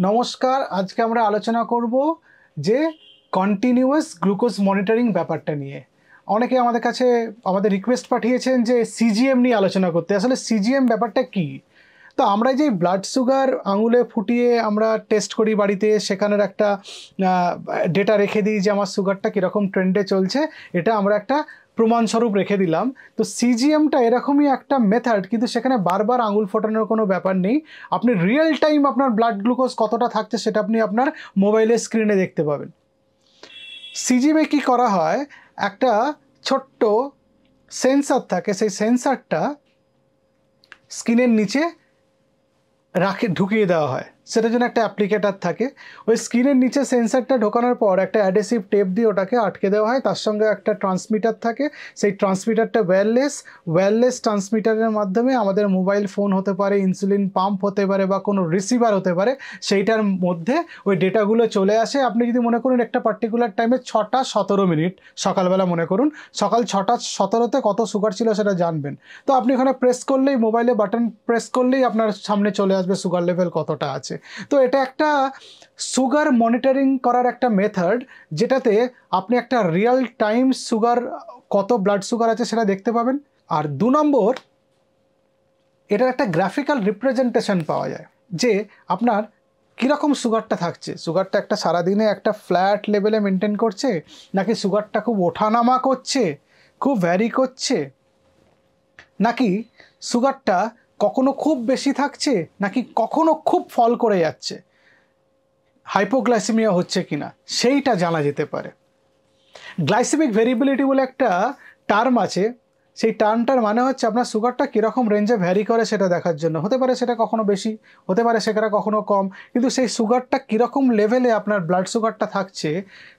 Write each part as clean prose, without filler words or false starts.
नमस्कार। आज के আমরা আলোচনা করব যে কন্টিনিউয়াস গ্লুকোজ মনিটরিং ব্যাপারটা নিয়ে। অনেকে আমাদের কাছে আমাদের রিকোয়েস্ট পাঠিয়েছেন যে সিজিএম নিয়ে আলোচনা করতে। আসলে সিজিএম ব্যাপারটা কি? তো আমরা যে ব্লাড সুগার আঙুলে ফুটিয়ে আমরা টেস্ট করি বাড়িতে, সেখানের একটা ডেটা রেখে দিই যে আমার সুগারটা কীরকম ট্রেন্ডে চলছে, এটা আমরা একটা প্রমাণস্বরূপ রেখে দিলাম। তো সিজিএমটা এরকমই একটা মেথড, কিন্তু সেখানে বারবার আঙুল ফোটানোর কোনো ব্যাপার নেই। আপনি রিয়েল টাইম আপনার ব্লাড গ্লুকোজ কতটা থাকছে সেটা আপনি আপনার মোবাইলের স্ক্রিনে দেখতে পাবেন। সিজিএমে কি করা হয়, একটা ছোট্ট সেন্সার থাকে, সেই সেন্সারটা স্ক্রিনের নিচে ঢুকিয়ে দেওয়া হয়। সেটার জন্য একটা অ্যাপ্লিকেটার থাকে। ওই স্ক্রিনের নিচে সেন্সারটা ঢোকানোর পর একটা অ্যাডহেসিভ টেপ দিয়ে ওটাকে আটকে দেওয়া হয়। তার সঙ্গে একটা ট্রান্সমিটার থাকে। সেই ট্রান্সমিটারটা ওয়্যারলেস ট্রান্সমিটারের মাধ্যমে আমাদের মোবাইল ফোন হতে পারে, ইনসুলিন পাম্প হতে পারে, বা কোনো রিসিভার হতে পারে, সেইটার মধ্যে ওই ডেটাগুলো চলে আসে। আপনি যদি মনে করুন একটা পার্টিকুলার টাইমে 6:17 সকালবেলা, মনে করুন সকাল 6:17 কত সুগার ছিল সেটা জানবেন। তো আপনি এখানে প্রেস করলেই, মোবাইলে বাটন প্রেস করলেই আপনার সামনে চলে আসবে সুগার লেভেল কতটা আছে। তো এটা একটা সুগার মনিটরিং করার একটা মেথড, যেটাতে আপনি একটা রিয়েল টাইম সুগার, কত ব্লাড সুগার আছে সেটা দেখতে পাবেন। আর 2 নম্বর, এটার একটা গ্রাফিক্যাল রিপ্রেজেন্টেশন পাওয়া যায় যে আপনার কীরকম সুগারটা থাকছে। সুগারটা একটা সারাদিনে একটা ফ্ল্যাট লেভেলে মেনটেন করছে, নাকি সুগারটা খুব ওঠানামা করছে, খুব ভ্যারি করছে, নাকি সুগারটা কখনো খুব বেশি থাকছে, নাকি কখনো খুব ফল করে যাচ্ছে, হাইপোগ্লাইসেমিয়া হচ্ছে কিনা, সেইটা জানা যেতে পারে। গ্লাইসেমিক ভেরিয়েবিলিটি বলে একটা টার্ম আছে। সেই টার্মটার মানে হচ্ছে আপনার সুগারটা কীরকম রেঞ্জে ভ্যারি করে সেটা দেখার জন্য। হতে পারে সেটা কখনো বেশি, হতে পারে সেটা কখনো কম, কিন্তু সেই সুগারটা কীরকম লেভেলে আপনার ব্লাড সুগারটা থাকছে,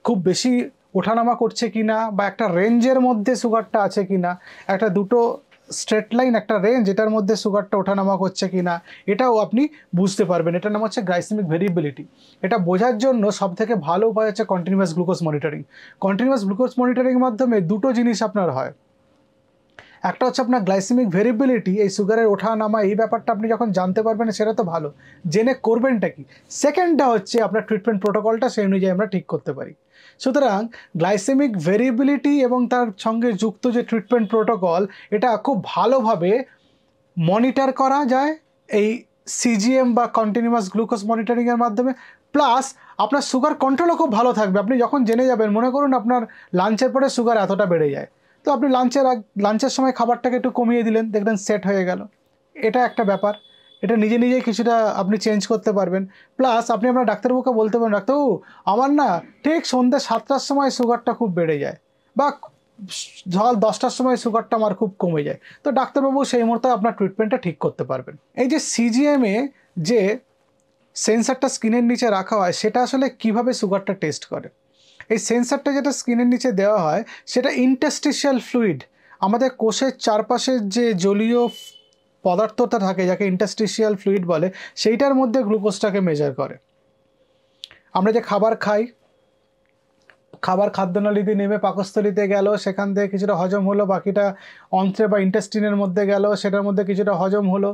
খুব বেশি ওঠানামা করছে কিনা, বা একটা রেঞ্জের মধ্যে সুগারটা আছে কিনা, একটা দুটো স্ট্রেট লাইন, একটা রেঞ্জ, এটার মধ্যে সুগারটা ওঠানামা করছে কিনা, এটাও আপনি বুঝতে পারবেন। এটার নাম হচ্ছে গ্লাইসেমিক ভেরিয়েবিলিটি। এটা বোঝার জন্য সবথেকে ভালো উপায় হচ্ছে continuous glucose monitoring. Continuous glucose মনিটরিংয়ের মাধ্যমে দুটো জিনিস আপনার হয়। একটা হচ্ছে আপনার গ্লাইসেমিক ভেরিয়েবিলিটি, এই সুগারের ওঠা নামা, এই ব্যাপারটা আপনি যখন জানতে পারবেন সেটা তো ভালো, জেনে করবেনটা কি। সেকেন্ডটা হচ্ছে আপনার ট্রিটমেন্ট প্রোটোকলটা সেই অনুযায়ী আমরা ঠিক করতে পারি। সুতরাং গ্লাইসেমিক ভেরিয়েবিলিটি এবং তার সঙ্গে যুক্ত যে ট্রিটমেন্ট প্রোটোকল, এটা খুব ভালোভাবে মনিটর করা যায় এই সিজিএম বা কন্টিনিউয়াস গ্লুকোজ মনিটরিংয়ের মাধ্যমে। প্লাস আপনার সুগার কন্ট্রোলও খুব ভালো থাকবে। আপনি যখন জেনে যাবেন, মনে করুন আপনার লাঞ্চের পরে সুগার এতটা বেড়ে যায়, তো আপনি লাঞ্চের সময় খাবারটাকে একটু কমিয়ে দিলেন, দেখবেন সেট হয়ে গেল। এটা একটা ব্যাপার, এটা নিজে নিজেই কিছুটা আপনি চেঞ্জ করতে পারবেন। প্লাস আপনি আপনার ডাক্তারবাবুকে বলতে পারেন, ডাক্তারবাবু আমার না ঠিক সন্ধ্যে 7টার সময় সুগারটা খুব বেড়ে যায়, বা সকাল 10টার সময় সুগারটা আমার খুব কমে যায়। তো ডাক্তারবাবু সেই মুহূর্তে আপনার ট্রিটমেন্টটা ঠিক করতে পারবেন। এই যে সিজিএমে যে সেন্সারটা স্কিনের নিচে রাখা হয়, সেটা আসলে কিভাবে সুগারটা টেস্ট করে। এই সেন্সারটা যেটা স্কিনের নিচে দেওয়া হয়, সেটা ইন্টারস্টিশিয়াল ফ্লুইড, আমাদের কোষের চারপাশের যে জলীয় পদার্থটা থাকে, যাকে ইন্টারস্টিশিয়াল ফ্লুইড বলে, সেইটার মধ্যে গ্লুকোজটাকে মেজার করে। আমরা যে খাবার খাই, খাবার খাদ্যনালীতে নেমে পাকস্থলীতে গেল, সেখান থেকে কিছুটা হজম হলো, বাকিটা অন্ত্রে বা ইন্টেস্টিনের মধ্যে গেল, সেটার মধ্যে কিছুটা হজম হলো,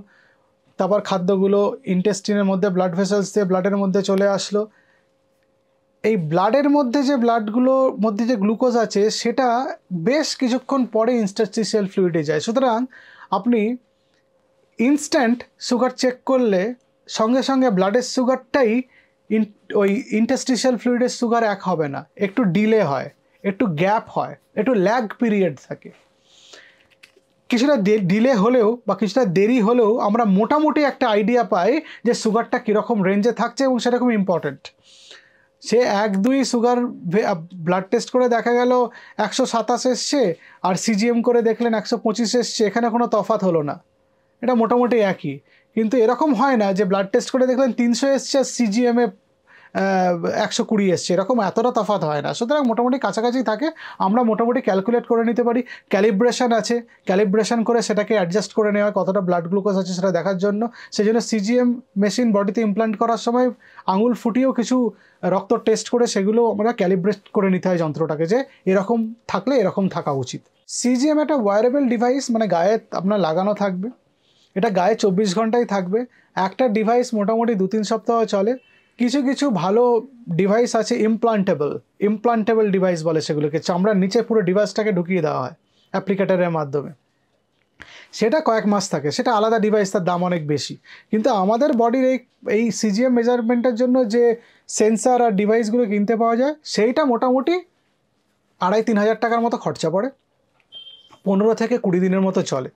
তারপর খাদ্যগুলো ইন্টেস্টিনের মধ্যে ব্লাড ভেসেলস দিয়ে ব্লাডের মধ্যে চলে আসলো। এই ব্লাডের মধ্যে যে ব্লাডগুলোর মধ্যে যে গ্লুকোজ আছে, সেটা বেশ কিছুক্ষণ পরে ইন্টারস্টিশিয়াল ফ্লুইডে যায়। সুতরাং আপনি ইনস্ট্যান্ট সুগার চেক করলে সঙ্গে সঙ্গে ব্লাডের সুগারটাই ওই ইন্টারস্টিশিয়াল ফ্লুইডের সুগার এক হবে না, একটু ডিলে হয়, একটু গ্যাপ হয়, একটু ল্যাগ পিরিয়ড থাকে। কিছুটা ডিলে হলেও বা কিছুটা দেরি হলেও আমরা মোটামুটি একটা আইডিয়া পাই যে সুগারটা কীরকম রেঞ্জে থাকছে, এবং সেটা খুব ইম্পর্ট্যান্ট। সে 1-2 সুগার ব্লাড টেস্ট করে দেখা গেল 127 এসছে, আর সিজিএম করে দেখলেন 125 এসছে, এখানে কোনো তফাৎ হলো না, এটা মোটামুটি একই। কিন্তু এরকম হয় না যে ব্লাড টেস্ট করে দেখলেন 300 এসছে আর সিজিএমে 120 এসছে, এরকম এতটা তফাৎ হয় না। সুতরাং মোটামুটি কাছাকাছি থাকে। আমরা মোটামুটি ক্যালকুলেট করে নিতে পারি। ক্যালিব্রেশন আছে, ক্যালিব্রেশন করে সেটাকে অ্যাডজাস্ট করে নেওয়া হয় কতটা ব্লাড গ্লুকোজ আছে সেটা দেখার জন্য। সেই জন্য সিজিএম মেশিন বডিতে ইমপ্লান্ট করার সময় আঙুল ফুটিয়েও কিছু রক্ত টেস্ট করে সেগুলো আমরা ক্যালিব্রেট করে নিতে হয় যন্ত্রটাকে, যে এরকম থাকলে এরকম থাকা উচিত। সিজিএম একটা ওয়্যারেবল ডিভাইস, মানে গায়ে আপনার লাগানো থাকবে, এটা গায়ে 24 ঘন্টাই থাকবে। একটা ডিভাইস মোটামুটি 2-3 সপ্তাহ চলে। কিছু কিছু ভালো ডিভাইস আছে ইমপ্লান্টেবল ডিভাইস বলে সেগুলোকে, চামড়ার নিচে পুরো ডিভাইসটাকে ঢুকিয়ে দেওয়া হয় অ্যাপ্লিকেটারের মাধ্যমে, সেটা কয়েক মাস থাকে, সেটা আলাদা ডিভাইস, তার দাম অনেক বেশি। কিন্তু আমাদের বডির এই সিজিএম মেজারমেন্টের জন্য যে সেন্সার আর ডিভাইসগুলো কিনতে পাওয়া যায়, সেইটা মোটামুটি 2,500-3,000 টাকার মতো খরচা পড়ে, 15 থেকে 20 দিনের মতো চলে।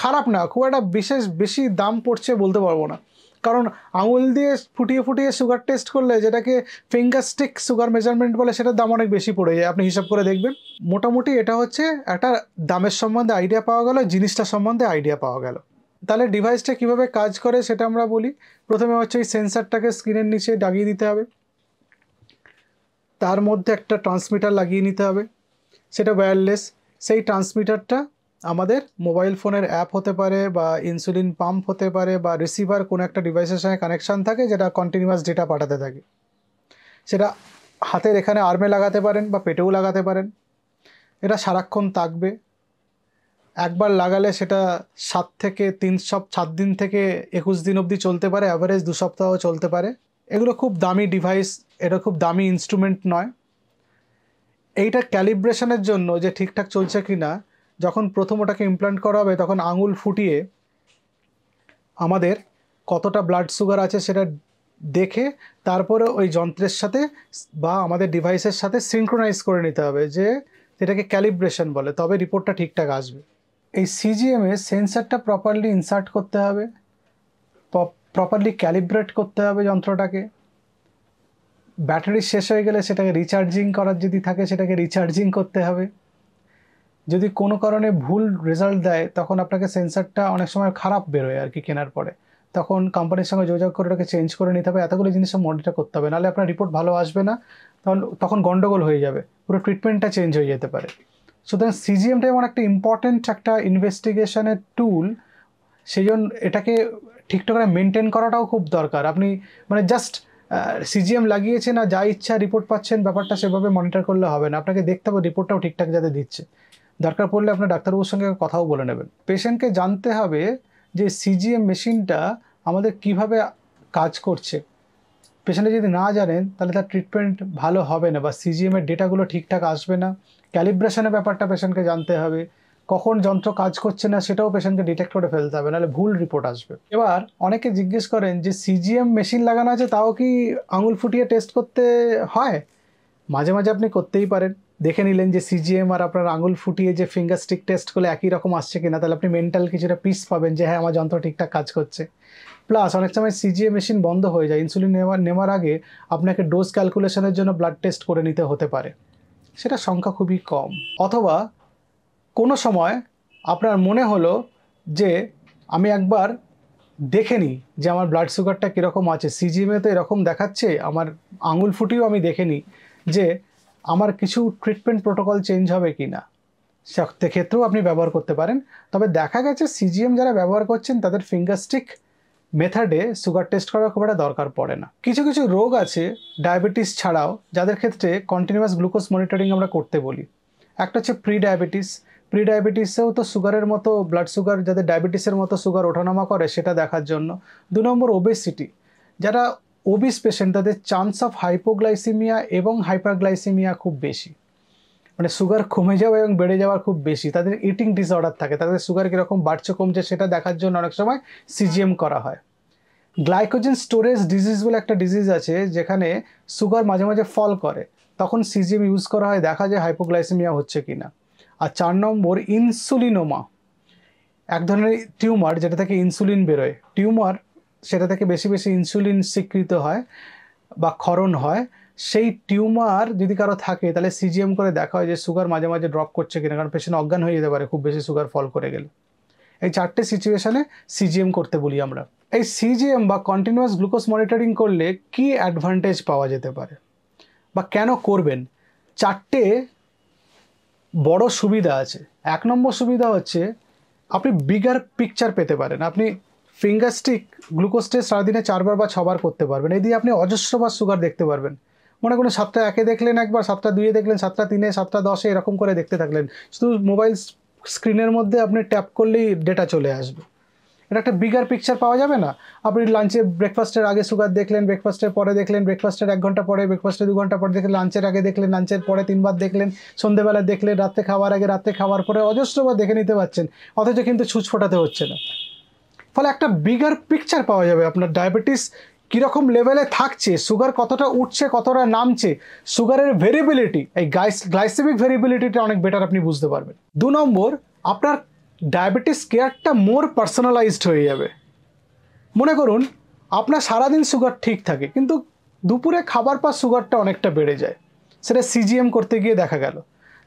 খারাপ না, খুব একটা বিশেষ বেশি দাম পড়ছে বলতে পারবো না, কারণ আঙুল দিয়ে ফুটিয়ে ফুটিয়ে সুগার টেস্ট করলে, যেটাকে ফিঙ্গার স্টিক সুগার মেজারমেন্ট বলে, সেটার দাম অনেক বেশি পড়ে যায়, আপনি হিসাব করে দেখবেন। মোটামুটি এটা হচ্ছে একটা দামের সম্বন্ধে আইডিয়া পাওয়া গেল, জিনিসটা সম্বন্ধে আইডিয়া পাওয়া গেল। তাহলে ডিভাইসটা কিভাবে কাজ করে সেটা আমরা বলি। প্রথমে হচ্ছে এই সেন্সারটাকে স্ক্রিনের নিচে লাগিয়ে দিতে হবে, তার মধ্যে একটা ট্রান্সমিটার লাগিয়ে নিতে হবে, সেটা ওয়্যারলেস। সেই ট্রান্সমিটারটা আমাদের মোবাইল ফোনের অ্যাপ হতে পারে, বা ইনসুলিন পাম্প হতে পারে, বা রিসিভার কোনো একটা ডিভাইসের সঙ্গে কানেকশান থাকে, যেটা কন্টিনিউয়াস ডেটা পাঠাতে থাকে। সেটা হাতের এখানে আর্মে লাগাতে পারেন বা পেটেও লাগাতে পারেন। এটা সারাক্ষণ থাকবে, একবার লাগালে সেটা 7 দিন থেকে 21 দিন অবধি চলতে পারে, অ্যাভারেজ 2 সপ্তাহ চলতে পারে। এগুলো খুব দামি ডিভাইস, এটা খুব দামি ইনস্ট্রুমেন্ট নয়। এইটা ক্যালিব্রেশনের জন্য যে ঠিকঠাক চলছে কি না, যখন প্রথম ওটাকে ইমপ্ল্যান্ট করা হবে, তখন আঙুল ফুটিয়ে আমাদের কতটা ব্লাড সুগার আছে সেটা দেখে তারপরে ওই যন্ত্রের সাথে বা আমাদের ডিভাইসের সাথে সিনক্রোনাইজ করে নিতে হবে, যে এটাকে ক্যালিব্রেশন বলে, তবে রিপোর্টটা ঠিকঠাক আসবে। এই সিজিএমে সেন্সারটা প্রপারলি ইনসার্ট করতে হবে, প্রপারলি ক্যালিব্রেট করতে হবে যন্ত্রটাকে। ব্যাটারি শেষ হয়ে গেলে সেটাকে রিচার্জিং করার যদি থাকে, সেটাকে রিচার্জিং করতে হবে। যদি কোনো কারণে ভুল রেজাল্ট দেয়, তখন আপনাকে সেন্সারটা অনেক সময় খারাপ বেরোয় আর কি কেনার পরে, তখন কোম্পানির সঙ্গে যোগাযোগ করে ওটাকে চেঞ্জ করে নিতে হবে। এতগুলো জিনিসটা মনিটর করতে হবে, নাহলে আপনার রিপোর্ট ভালো আসবে না, তখন গন্ডগোল হয়ে যাবে, পুরো ট্রিটমেন্টটা চেঞ্জ হয়ে যেতে পারে। সুতরাং সিজিএমটা এমন একটা ইম্পর্টেন্ট একটা ইনভেস্টিগেশনের টুল, সেই জন্য এটাকে ঠিকঠাক করে মেনটেন করাটাও খুব দরকার। আপনি মানে জাস্ট সিজিএম লাগিয়েছেন আর যা ইচ্ছা রিপোর্ট পাচ্ছেন, ব্যাপারটা সেভাবে মনিটর করলে হবে না, আপনাকে দেখতে হবে রিপোর্টটাও ঠিকঠাক যাতে দিচ্ছে। দরকার পড়লে আপনার ডাক্তারবাবুর সঙ্গে কথাও বলে নেবেন। পেশেন্টকে জানতে হবে যে সিজিএম মেশিনটা আমাদের কিভাবে কাজ করছে। পেশেন্টে যদি না জানেন, তাহলে তার ট্রিটমেন্ট ভালো হবে না, বা সিজিএমের ডেটাগুলো ঠিকঠাক আসবে না। ক্যালিব্রেশনের ব্যাপারটা পেশেন্টকে জানতে হবে, কখন যন্ত্র কাজ করছে না সেটাও পেশেন্টকে ডিটেক্ট করে ফেলতে হবে, নাহলে ভুল রিপোর্ট আসবে। এবার অনেকে জিজ্ঞেস করেন যে সিজিএম মেশিন লাগানো আছে, তাও কি আঙুল ফুটিয়ে টেস্ট করতে হয়? মাঝে মাঝে আপনি করতেই পারেন, দেখে নিলেন যে সিজিএম আর আপনার আঙুল ফুটিয়ে যে ফিঙ্গার স্টিক টেস্ট করলে একই রকম আসছে কিনা, তাহলে আপনি মেন্টাল কিছুটা পিস পাবেন যে হ্যাঁ, আমার যন্ত্র ঠিকঠাক কাজ করছে। প্লাস অনেক সময় সিজিএম মেশিন বন্ধ হয়ে যায়, ইনসুলিন নেওয়ার আগে আপনাকে ডোজ ক্যালকুলেশনের জন্য ব্লাড টেস্ট করে নিতে হতে পারে, সেটা সংখ্যা খুবই কম। অথবা কোনো সময় আপনার মনে হলো যে আমি একবার দেখে নিই যে আমার ব্লাড সুগারটা কীরকম আছে, সিজিএমে তো এরকম দেখাচ্ছে, আমার আঙুল ফুটিয়েও আমি দেখে নিই যে আমার কিছু ট্রিটমেন্ট প্রোটোকল চেঞ্জ হবে কি না, সেক্ষেত্রেও আপনি ব্যবহার করতে পারেন। তবে দেখা গেছে সিজিএম যারা ব্যবহার করছেন, তাদের ফিঙ্গার স্টিক মেথডে সুগার টেস্ট করার খুব একটা দরকার পড়ে না। কিছু কিছু রোগ আছে ডায়াবেটিস ছাড়াও, যাদের ক্ষেত্রে কন্টিনিউয়াস গ্লুকোজ মনিটরিং আমরা করতে বলি। একটা হচ্ছে প্রি ডায়াবেটিসেও তো সুগারের মতো ব্লাড সুগার, যাদের ডায়াবেটিসের মতো সুগার ওঠানামা করে, সেটা দেখার জন্য। 2 নম্বর ওবেসিটি, যারা ওবিস পেশেন্ট, তাদের চান্স অফ হাইপোগ্লাইসিমিয়া এবং হাইপারগ্লাইসিমিয়া খুব বেশি, মানে সুগার কমে যাওয়া এবং বেড়ে যাওয়ার খুব বেশি। তাদের ইটিং ডিসঅর্ডার থাকে, তাদের সুগার কীরকম বাড়ছে কমছে সেটা দেখার জন্য অনেক সময় সিজিএম করা হয়। গ্লাইকোজেন স্টোরেজ ডিজিজ বলে একটা ডিজিজ আছে, যেখানে সুগার মাঝে মাঝে ফল করে, তখন সিজিএম ইউজ করা হয়, দেখা যায় হাইপোগ্লাইসেমিয়া হচ্ছে কিনা। আর 4 নম্বর ইনসুলিনোমা, এক ধরনের টিউমার যেটা থেকে ইনসুলিন বেরোয়, টিউমার সেটা থেকে বেশি বেশি ইনসুলিন স্বীকৃত হয় বা ক্ষরণ হয়। সেই টিউমার যদি কারো থাকে, তাহলে সিজিএম করে দেখা হয় যে সুগার মাঝে মাঝে ড্রপ করছে কিনা, কারণ পেশেন্ট অজ্ঞান হয়ে যেতে পারে খুব বেশি সুগার ফল করে গেলে। এই 4টে সিচুয়েশনে সিজিএম করতে বলি আমরা। এই সিজিএম বা কন্টিনিউয়াস গ্লুকোজ মনিটরিং করলে কি অ্যাডভান্টেজ পাওয়া যেতে পারে বা কেন করবেন? 4টে বড় সুবিধা আছে। 1 নম্বর সুবিধা হচ্ছে আপনি বিগার পিকচার পেতে পারেন। আপনি ফিঙ্গার স্টিক গ্লুকোজ টেস্ট সারাদিনে 4 বার বা 6 বার করতে পারবেন। এই দিয়ে আপনি অজস্রবার সুগার দেখতে পারবেন। মনে করুন 7টা 1-এ দেখলেন একবার, 7টা 2-এ দেখলেন, 7টা 3-এ, 7টা 10-এ, এরকম করে দেখতে থাকলেন। শুধু মোবাইল স্ক্রিনের মধ্যে আপনি ট্যাপ করলেই ডেটা চলে আসবে। এটা একটা বিগার পিকচার পাওয়া যাবে না? আপনি লাঞ্চে ব্রেকফাস্টের আগে সুগার দেখলেন, ব্রেকফাস্টের পরে দেখলেন, ব্রেকফাস্টের 1 ঘন্টা পরে, ব্রেকফাস্টের 2 ঘন্টা পরে দেখলেন, লাঞ্চের আগে দেখলেন, লাঞ্চের পরে 3 বার দেখলেন, সন্ধ্যেবেলা দেখলেন, রাত্রে খাওয়ার আগে, রাত্রে খাওয়ার পরে অজস্রবার দেখে নিতে পারছেন, অথচ কিন্তু ছুঁচ ফোটাতে হচ্ছে না। ফলে একটা বিগার পিকচার পাওয়া যাবে আপনার ডায়াবেটিস কীরকম লেভেলে থাকছে, সুগার কতটা উঠছে, কতটা নামছে, সুগারের ভেরিয়েবিলিটি, এই গ্লাইসেমিক ভেরিয়েবিলিটিটা অনেক বেটার আপনি বুঝতে পারবেন। 2 নম্বর, আপনার ডায়াবেটিস কেয়ারটা মোর পার্সোনালাইজড হয়ে যাবে। মনে করুন আপনার সারাদিন সুগার ঠিক থাকে, কিন্তু দুপুরে খাবার পর সুগারটা অনেকটা বেড়ে যায়, সেটা সিজিএম করতে গিয়ে দেখা গেল।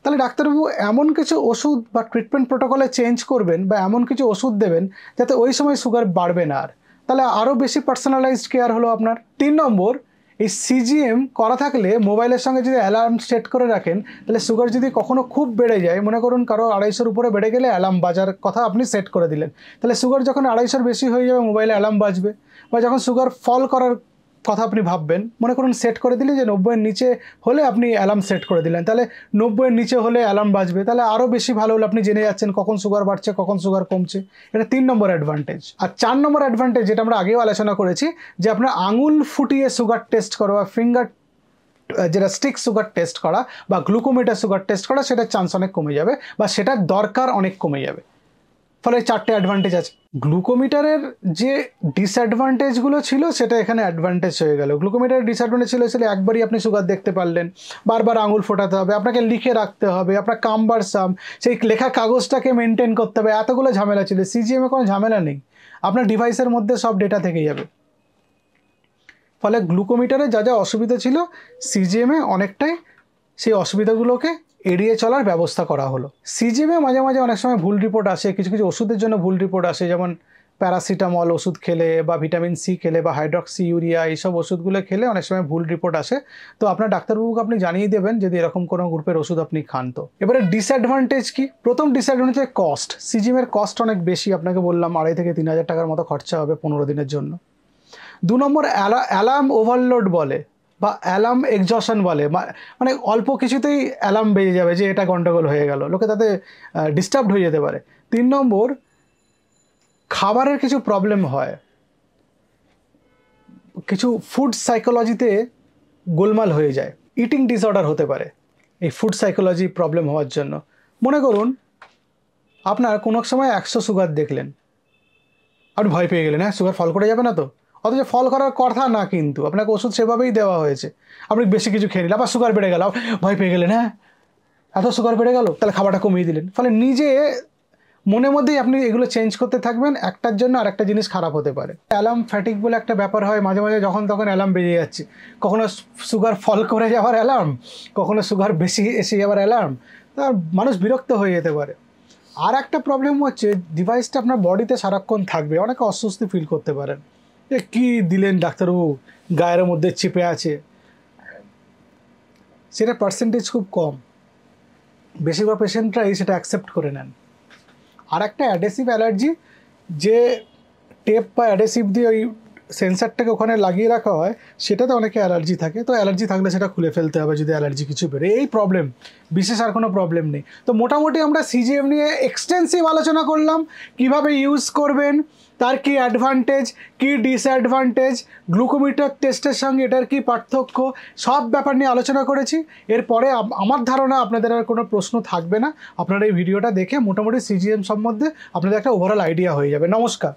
তাহলে ডাক্তারবাবু এমন কিছু ওষুধ বা ট্রিটমেন্ট প্রোটোকলে চেঞ্জ করবেন বা এমন কিছু ওষুধ দেবেন যাতে ওই সময় সুগার বাড়বে না আর, তাহলে আরও বেশি পার্সোনালাইজড কেয়ার হলো আপনার। 3 নম্বর, এই সিজিএম করা থাকলে মোবাইলের সঙ্গে যদি অ্যালার্ম সেট করে রাখেন, তাহলে সুগার যদি কখনো খুব বেড়ে যায়, মনে করুন কারো 250-র উপরে বেড়ে গেলে অ্যালার্ম বাজার কথা আপনি সেট করে দিলেন, তাহলে সুগার যখন 250-র বেশি হয়ে যাবে মোবাইলে অ্যালার্ম বাজবে। বা যখন সুগার ফল করার কথা আপনি ভাববেন, মনে করুন সেট করে দিলেন যে 90-এর নিচে হলে আপনি অ্যালার্ম সেট করে দিলেন, তাহলে 90-এর নিচে হলে অ্যালার্ম বাজবে, তাহলে আরও বেশি ভালো হলো আপনি জেনে যাচ্ছেন কখন সুগার বাড়ছে, কখন সুগার কমছে। এটা 3 নম্বর অ্যাডভান্টেজ। আর 4 নম্বর অ্যাডভান্টেজ, যেটা আমরা আগেও আলোচনা করেছি, যে আপনার আঙুল ফুটিয়ে সুগার টেস্ট করা বা ফিঙ্গার যেটা স্টিক সুগার টেস্ট করা বা গ্লুকোমিটার সুগার টেস্ট করা, সেটার চান্স অনেক কমে যাবে বা সেটার দরকার অনেক কমে যাবে। ফলে 4টে অ্যাডভান্টেজ আছে। গ্লুকোমিটারের যে ডিসঅ্যাডভান্টেজগুলো ছিল সেটা এখানে অ্যাডভান্টেজ হয়ে গেল। গ্লুকোমিটারের ডিসঅ্যাডভান্টেজ ছিল একবারই আপনি সুগার দেখতে পারলেন, বারবার আঙুল ফোটাতে হবে, আপনাকে লিখে রাখতে হবে, আপনার কাম্বার সাম, সেই লেখা কাগজটাকে মেনটেন করতে হবে, এতগুলো ঝামেলা ছিল। সিজিএমে কোনো ঝামেলা নেই, আপনার ডিভাইসের মধ্যে সব ডেটা থেকে যাবে। ফলে গ্লুকোমিটারে যা যা অসুবিধা ছিল সিজিএমে অনেকটাই সেই অসুবিধাগুলোকে এড়িয়ে চলার ব্যবস্থা করা হলো। সিজিএমে মাঝে মাঝে অনেক সময় ভুল রিপোর্ট আসে, কিছু কিছু ওষুধের জন্য ভুল রিপোর্ট আসে, যেমন প্যারাসিটামল ওষুধ খেলে বা ভিটামিন সি খেলে বা হাইড্রক্সি ইউরিয়া এইসব ওষুধগুলো খেলে অনেক সময় ভুল রিপোর্ট আসে। তো আপনার ডাক্তারবাবুকে আপনি জানিয়ে দেবেন যদি এরকম কোনো গ্রুপের ওষুধ আপনি খান। তো এবারে ডিসঅ্যাডভান্টেজ কি? প্রথম ডিসঅ্যাডভান্টেজ কস্ট। সিজিএমের কস্ট অনেক বেশি, আপনাকে বললাম 2,500 থেকে 3,000 টাকার মতো খরচা হবে 15 দিনের জন্য। 2 নম্বর, অ্যালার্ম ওভারলোড বলে বা অ্যালার্ম এক্সজশন বলে, মানে অল্প কিছুতেই অ্যালার্ম বেজে যাবে যে এটা গন্ডগোল হয়ে গেল, লোকে তাতে ডিস্টার্বড হয়ে যেতে পারে। 3 নম্বর, খাবারের কিছু প্রবলেম হয়, কিছু ফুড সাইকোলজিতে গোলমাল হয়ে যায়, ইটিং ডিসঅর্ডার হতে পারে এই ফুড সাইকোলজি প্রবলেম হওয়ার জন্য। মনে করুন আপনার কোনো সময় 100 সুগার দেখলেন, আপনি ভয় পেয়ে গেলেন, হ্যাঁ সুগার ফল করে যাবে না তো, অথচ ফল করার কথা না, কিন্তু আপনাকে ওষুধ সেভাবেই দেওয়া হয়েছে, আপনি বেশি কিছু খেয়ে নিলেন, আবার সুগার বেড়ে গেল, ভয় পেয়ে গেলেন, হ্যাঁ এত সুগার বেড়ে গেল, তাহলে খাবারটা কমিয়ে দিলেন। ফলে নিজে মনের মধ্যেই আপনি এগুলো চেঞ্জ করতে থাকবেন, একটার জন্য আর একটা জিনিস খারাপ হতে পারে। অ্যালার্ম ফ্যাটিক বলে একটা ব্যাপার হয়, মাঝে মাঝে যখন তখন অ্যালার্ম বেজে যাচ্ছে, কখনো সুগার ফল করে যাওয়ার অ্যালার্ম, কখনো সুগার বেশি এসে যাওয়ার অ্যালার্ম, তার মানুষ বিরক্ত হয়ে যেতে পারে। আর একটা প্রবলেম হচ্ছে ডিভাইসটা আপনার বডিতে সারাক্ষণ থাকবে, অনেকে অস্বস্তি ফিল করতে পারেন, যে কী দিলেন ডাক্তারবাবু, গায়ের মধ্যে চেপে আছে, সেটা পার্সেন্টেজ খুব কম, বেশিরভাগ পেশেন্টরাই সেটা অ্যাকসেপ্ট করে নেন। আর একটা অ্যাডেসিভ অ্যালার্জি, যে টেপ বা অ্যাডেসিভ দিয়ে ওই সেন্সারটাকে ওখানে লাগিয়ে রাখা হয়, সেটাতে অনেকে অ্যালার্জি থাকে, তো অ্যালার্জি থাকলে সেটা খুলে ফেলতে হবে যদি অ্যালার্জি কিছু বেরো, এই প্রবলেম, বিশেষ আর কোনো প্রবলেম নেই। তো মোটামুটি আমরা সিজিএম নিয়ে এক্সটেন্সিভ আলোচনা করলাম, কিভাবে ইউজ করবেন, তার কি অ্যাডভান্টেজ, কি ডিসঅ্যাডভান্টেজ, গ্লুকোমিটার টেস্টের সঙ্গে এটার কি পার্থক্য, সব ব্যাপার নিয়ে আলোচনা করেছি। এরপরে আমার ধারণা আপনাদের আর কোনো প্রশ্ন থাকবে না, আপনারা এই ভিডিওটা দেখে মোটামুটি সিজিএম সম্বন্ধে আপনাদের একটা ওভারঅল আইডিয়া হয়ে যাবে। নমস্কার।